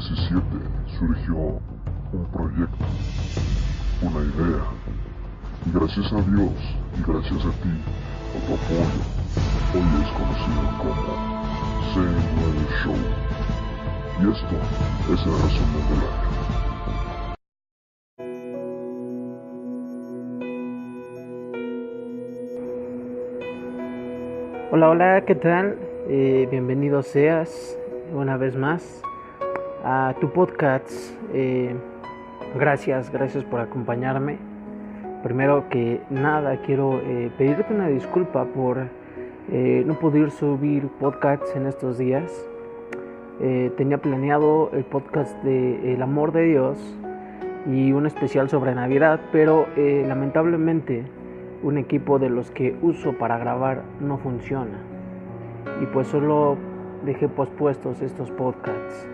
2017 surgió un proyecto, una idea, y gracias a Dios y gracias a ti, a tu apoyo, hoy es conocido como C9 Show. Y esto es el resumen del año. Hola, hola, ¿qué tal? Bienvenido seas una vez más a tu podcast. Gracias por acompañarme. Primero que nada, quiero pedirte una disculpa por no poder subir podcasts en estos días. Tenía planeado el podcast de El Amor de Dios y un especial sobre Navidad, pero lamentablemente un equipo de los que uso para grabar no funciona y pues solo dejé pospuestos estos podcasts.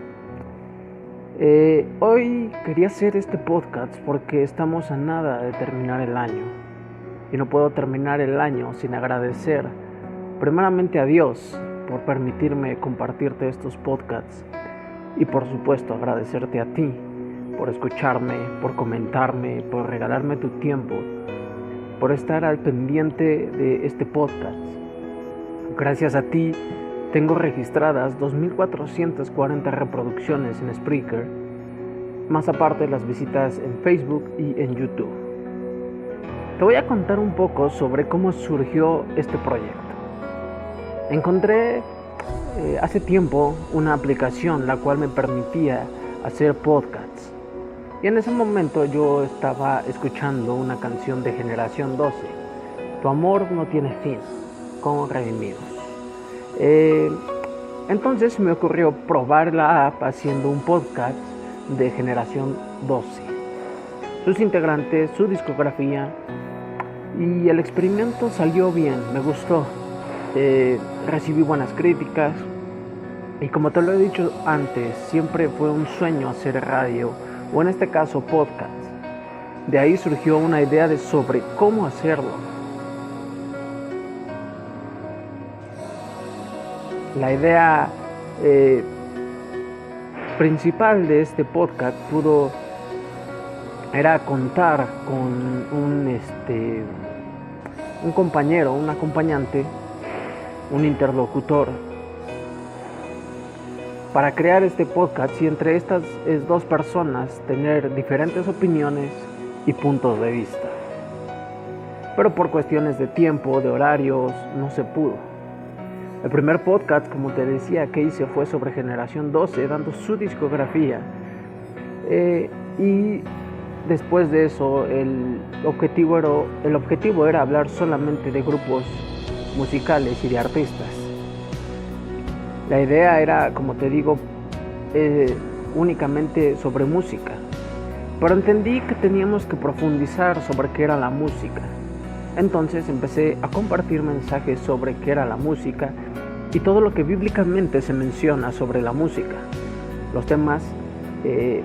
Hoy quería hacer este podcast porque estamos a nada de terminar el año y no puedo terminar el año sin agradecer primeramente a Dios por permitirme compartirte estos podcasts y por supuesto agradecerte a ti por escucharme, por comentarme, por regalarme tu tiempo, por estar al pendiente de este podcast. Gracias a ti tengo registradas 2,440 reproducciones en Spreaker, más aparte las visitas en Facebook y en YouTube. Te voy a contar un poco sobre cómo surgió este proyecto. Encontré hace tiempo una aplicación la cual me permitía hacer podcasts. Y en ese momento yo estaba escuchando una canción de Generación 12, Tu amor no tiene fin, con Redimidos. Entonces me ocurrió probar la app haciendo un podcast de Generación 12, sus integrantes, su discografía, y el experimento salió bien, me gustó. Recibí buenas críticas y como te lo he dicho antes, siempre fue un sueño hacer radio, o en este caso podcast. De ahí surgió una idea sobre cómo hacerlo. La idea principal de este podcast era contar con un compañero, un acompañante, un interlocutor para crear este podcast y entre estas dos personas tener diferentes opiniones y puntos de vista. Pero por cuestiones de tiempo, de horarios, no se pudo. El primer podcast, como te decía, que hice fue sobre Generación 12, dando su discografía. Y después de eso, el objetivo era hablar solamente de grupos musicales y de artistas. La idea era, como te digo, únicamente sobre música. Pero entendí que teníamos que profundizar sobre qué era la música. Entonces empecé a compartir mensajes sobre qué era la música y todo lo que bíblicamente se menciona sobre la música. Los temas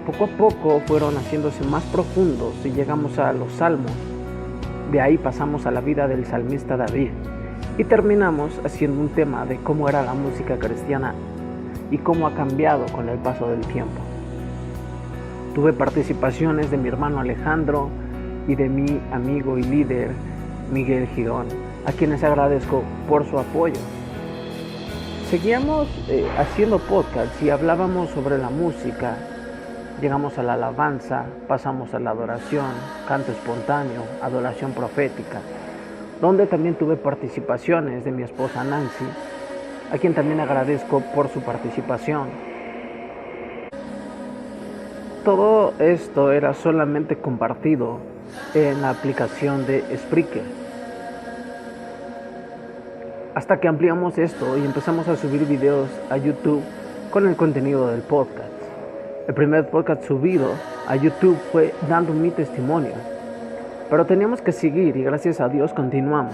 poco a poco fueron haciéndose más profundos y llegamos a los salmos. De ahí pasamos a la vida del salmista David. Y terminamos haciendo un tema de cómo era la música cristiana y cómo ha cambiado con el paso del tiempo. Tuve participaciones de mi hermano Alejandro y de mi amigo y líder Miguel Girón, a quienes agradezco por su apoyo. Seguíamos haciendo podcasts y hablábamos sobre la música. Llegamos a la alabanza, pasamos a la adoración, canto espontáneo, adoración profética, donde también tuve participaciones de mi esposa Nancy, a quien también agradezco por su participación. Todo esto era solamente compartido en la aplicación de Spreaker. Hasta que ampliamos esto y empezamos a subir videos a YouTube con el contenido del podcast. El primer podcast subido a YouTube fue dando mi testimonio. Pero teníamos que seguir y gracias a Dios continuamos.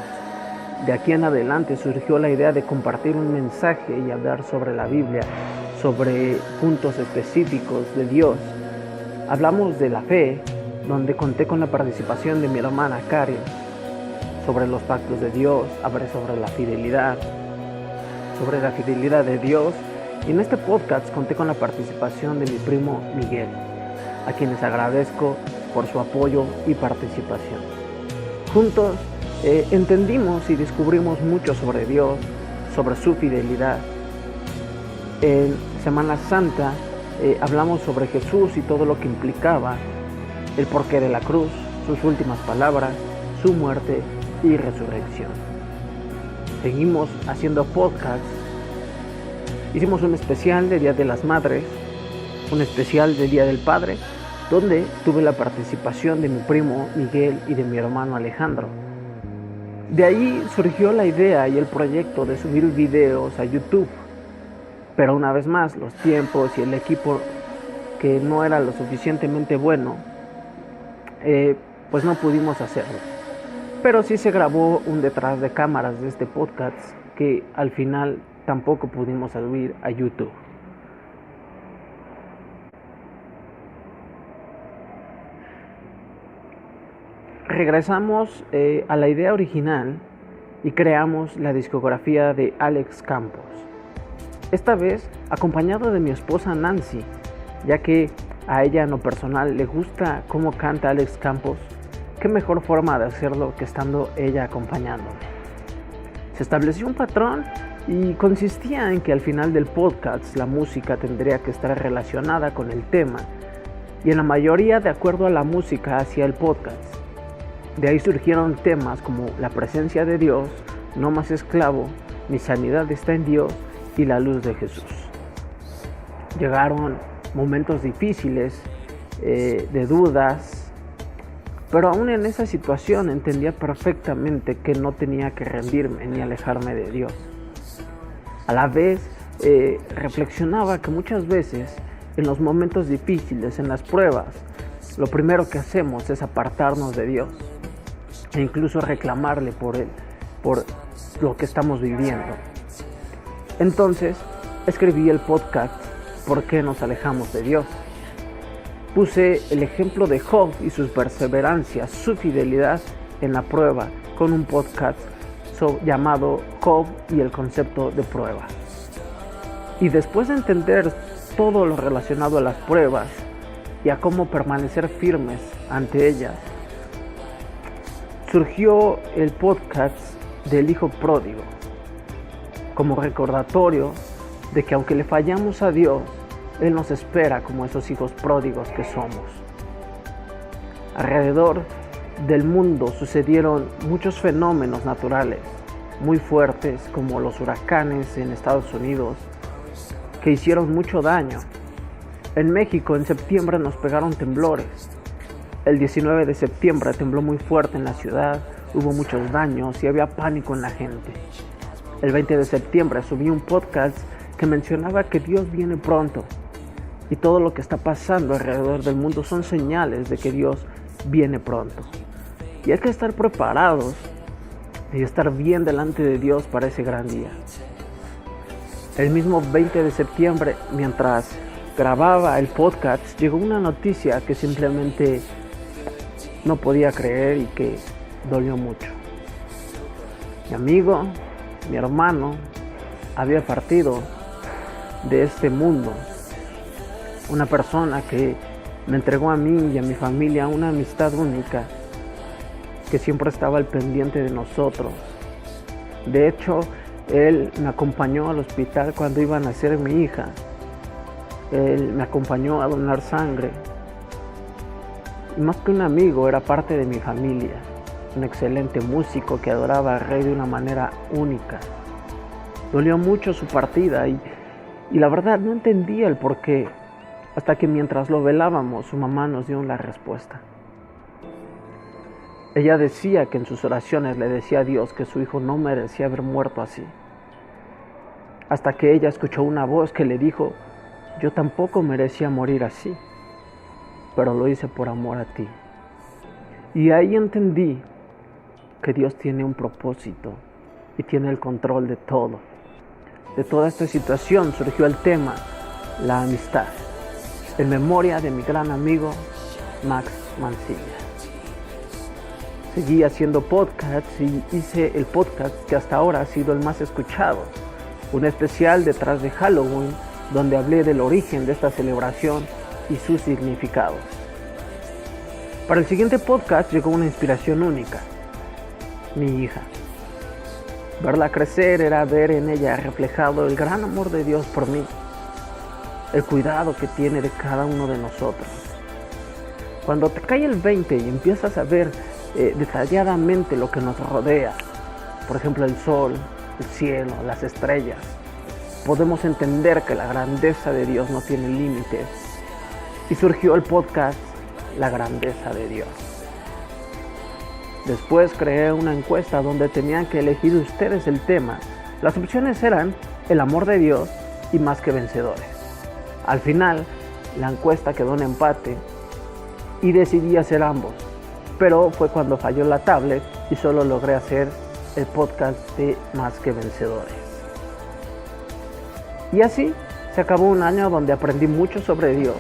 De aquí en adelante surgió la idea de compartir un mensaje y hablar sobre la Biblia, sobre puntos específicos de Dios. Hablamos de la fe, donde conté con la participación de mi hermana Karen, sobre los pactos de Dios, hablé sobre la fidelidad de Dios Y en este podcast conté con la participación de mi primo Miguel, a quienes agradezco por su apoyo y participación. Juntos entendimos y descubrimos mucho sobre Dios, sobre su fidelidad. En Semana Santa hablamos sobre Jesús y todo lo que implicaba, el porqué de la cruz, sus últimas palabras, su muerte y resurrección. Seguimos haciendo podcasts. Hicimos un especial de Día de las Madres, un especial de Día del Padre, donde tuve la participación de mi primo Miguel y de mi hermano Alejandro. De ahí surgió la idea y el proyecto de subir videos a YouTube. Pero una vez más, los tiempos y el equipo que no era lo suficientemente bueno, pues no pudimos hacerlo. Pero sí se grabó un detrás de cámaras de este podcast que al final tampoco pudimos subir a YouTube. Regresamos a la idea original y creamos la discografía de Alex Campos. Esta vez acompañado de mi esposa Nancy, ya que a ella en lo personal le gusta cómo canta Alex Campos. Qué mejor forma de hacerlo que estando ella acompañándome. Se estableció un patrón y consistía en que al final del podcast la música tendría que estar relacionada con el tema y en la mayoría de acuerdo a la música hacia el podcast. De ahí surgieron temas como La presencia de Dios, No más esclavo, Mi sanidad está en Dios y La luz de Jesús. Llegaron momentos difíciles, de dudas, pero aún en esa situación entendía perfectamente que no tenía que rendirme ni alejarme de Dios. A la vez reflexionaba que muchas veces en los momentos difíciles, en las pruebas, lo primero que hacemos es apartarnos de Dios e incluso reclamarle por Él, por lo que estamos viviendo. Entonces escribí el podcast ¿Por qué nos alejamos de Dios? Puse el ejemplo de Job y sus perseverancias, su fidelidad en la prueba con un podcast llamado Job y el concepto de prueba. Y después de entender todo lo relacionado a las pruebas y a cómo permanecer firmes ante ellas, surgió el podcast del Hijo Pródigo, como recordatorio de que aunque le fallamos a Dios, Él nos espera como esos hijos pródigos que somos. Alrededor del mundo sucedieron muchos fenómenos naturales muy fuertes, como los huracanes en Estados Unidos, que hicieron mucho daño. En México en septiembre nos pegaron temblores. El 19 de septiembre tembló muy fuerte en la ciudad, hubo muchos daños y había pánico en la gente. El 20 de septiembre subí un podcast que mencionaba que Dios viene pronto. Y todo lo que está pasando alrededor del mundo son señales de que Dios viene pronto. Y hay que estar preparados y estar bien delante de Dios para ese gran día. El mismo 20 de septiembre, mientras grababa el podcast, llegó una noticia que simplemente no podía creer y que dolió mucho. Mi amigo, mi hermano, había partido de este mundo. Una persona que me entregó a mí y a mi familia una amistad única, que siempre estaba al pendiente de nosotros. De hecho, él me acompañó al hospital cuando iba a nacer mi hija. Él me acompañó a donar sangre. Y más que un amigo, era parte de mi familia. Un excelente músico que adoraba al Rey de una manera única. Dolió mucho su partida y la verdad no entendía el porqué. Hasta que mientras lo velábamos, su mamá nos dio la respuesta. Ella decía que en sus oraciones le decía a Dios que su hijo no merecía haber muerto así. Hasta que ella escuchó una voz que le dijo: yo tampoco merecía morir así, pero lo hice por amor a ti. Y ahí entendí que Dios tiene un propósito y tiene el control de todo. De toda esta situación surgió el tema, la amistad, en memoria de mi gran amigo Max Mancilla. Seguí haciendo podcasts y hice el podcast que hasta ahora ha sido el más escuchado, un especial detrás de Halloween donde hablé del origen de esta celebración y sus significados. Para el siguiente podcast llegó una inspiración única: mi hija. Verla crecer era ver en ella reflejado el gran amor de Dios por mí, el cuidado que tiene de cada uno de nosotros. Cuando te cae el 20 y empiezas a ver detalladamente lo que nos rodea, por ejemplo el sol, el cielo, las estrellas, podemos entender que la grandeza de Dios no tiene límites. Y surgió el podcast La Grandeza de Dios. Después creé una encuesta donde tenían que elegir ustedes el tema. Las opciones eran el amor de Dios y Más que Vencedores. Al final, la encuesta quedó en empate y decidí hacer ambos. Pero fue cuando falló la tablet y solo logré hacer el podcast de Más que Vencedores. Y así se acabó un año donde aprendí mucho sobre Dios.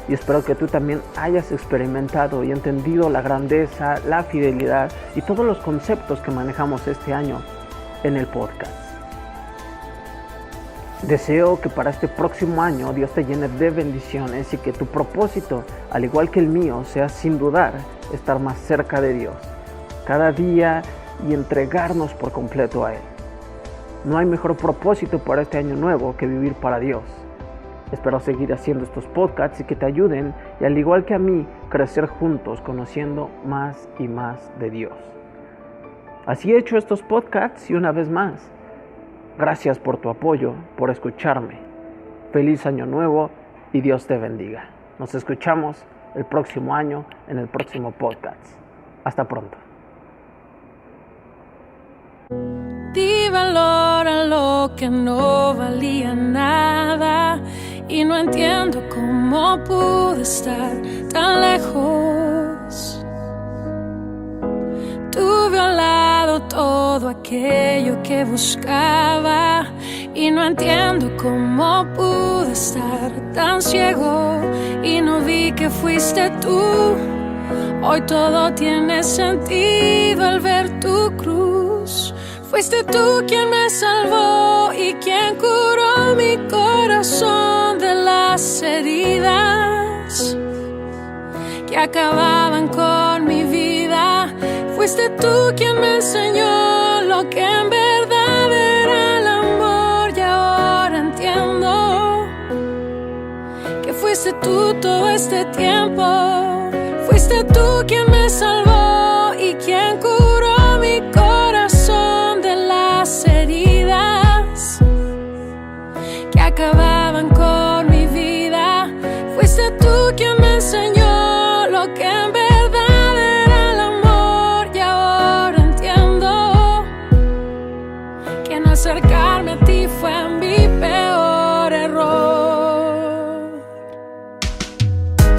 Y espero que tú también hayas experimentado y entendido la grandeza, la fidelidad y todos los conceptos que manejamos este año en el podcast. Deseo que para este próximo año Dios te llene de bendiciones y que tu propósito, al igual que el mío, sea sin dudar estar más cerca de Dios cada día y entregarnos por completo a Él. No hay mejor propósito para este año nuevo que vivir para Dios. Espero seguir haciendo estos podcasts y que te ayuden, y al igual que a mí, crecer juntos conociendo más y más de Dios. Así he hecho estos podcasts y una vez más, gracias por tu apoyo, por escucharme. Feliz año nuevo y Dios te bendiga. Nos escuchamos el próximo año en el próximo podcast. Hasta pronto. Di valor a lo que no valía nada. Y no entiendo cómo pude estar tan lejos. Tuve al lado todo aquello que buscaba. Y no entiendo cómo pude estar tan ciego. Y no vi que fuiste tú. Hoy todo tiene sentido al ver tu cruz. Fuiste tú quien me salvó y quien curó mi corazón de las heridas que acababan con mi vida. Fuiste tú quien me enseñó lo que en verdad era el amor y ahora entiendo que fuiste tú todo este tiempo. Fuiste tú quien me salvó y quien curó mi corazón de las heridas que acababan con mi vida. Fuiste tú quien me enseñó lo que en verdad era el amor y ahora entiendo que en acercarme a ti fue mi peor error.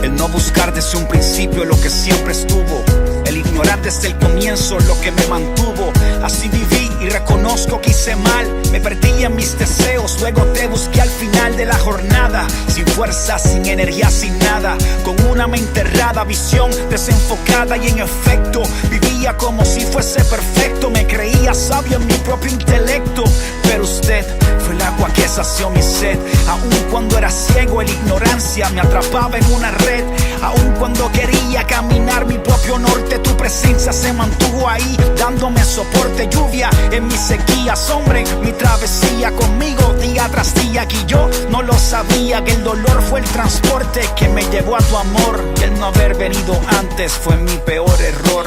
El no buscar desde un principio lo que siempre estuvo, el ignorar desde el comienzo lo que me mantuvo. Así viví y reconozco que hice mal. Me perdí en mis deseos, luego te busqué al final de la jornada. Sin fuerza, sin energía, sin nada, con una mente errada, visión desenfocada. Y en efecto, vivía como si fuese perfecto. Me creía sabio en mi propio intelecto, pero usted fue el agua que sació mi sed. Aun cuando era ciego, la ignorancia me atrapaba en una red. Aun cuando quería caminar mi propio norte, tu presencia se mantuvo ahí, dándome soporte. Lluvia en mis sequías, hombre, mi travesía conmigo día tras día. Y yo no lo sabía, que el dolor fue el transporte que me llevó a tu amor. El no haber venido antes fue mi peor error.